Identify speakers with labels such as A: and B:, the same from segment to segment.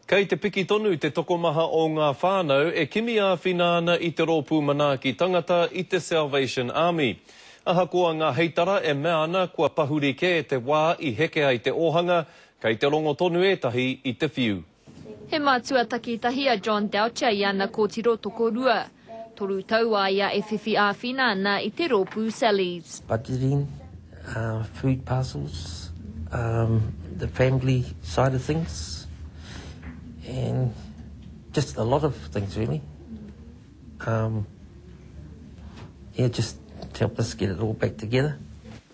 A: Kei te piki tonu te tokomaha o ngā whānau e kimi a whināna I te rōpū manaaki tangata I te Salvation Army. Aha kua ngā heitara e mea ana kua pahurike e te wā I heke ai te ohanga, kei te rongo tonu etahi I te whiu.
B: He mātua takitahi a John Doucher I ana kōtiro toko rua. Toru tau a ia e whiwhi a whināna I te rōpū Sally's.
C: Budgeting, food parcels, the family side of things. And just a lot of things, really. Just to help us get it all back together.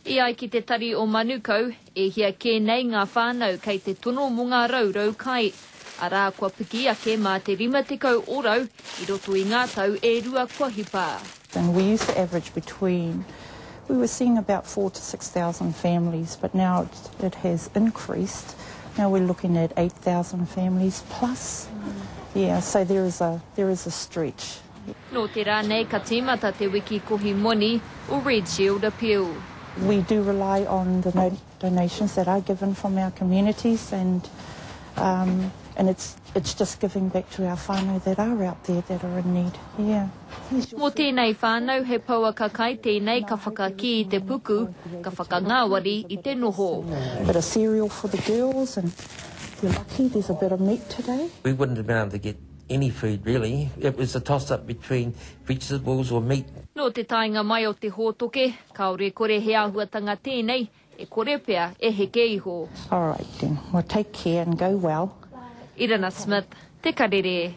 B: I ai ki te tari o Manukau, e hia kēnei ngā whānau kei te tono mo ngā raurau kai. Arā kua piki ake mā te 50 orau, I roto I ngā tau e rua kua hipa.
D: And we used to average we were seeing about 4,000 to 6,000 families, but now it has increased. Now we're looking at 8,000 families plus. Yeah, so there is a stretch.
B: No te rānei ka tīmata te wiki kohi moni o Red Shield Appeal.
D: We do rely on the donations that are given from our communities and it's just giving back to our whānau that are out there that are in need. Yeah.
B: Mō tēnei whānau he paua ka kai tēnei ka whakaki I te puku, ka whakangāwari I te noho.
D: A bit of cereal for the girls and if you're lucky there's a bit of meat today.
C: We wouldn't have been able to get any food really. It was a toss-up between vegetables or meat.
B: No te tainga mai o te hōtoke, kaore kore he ahuatanga tēnei, e kore pea e heke iho.
D: All right then, well take care and go well.
B: Irana Smith, Te Karere.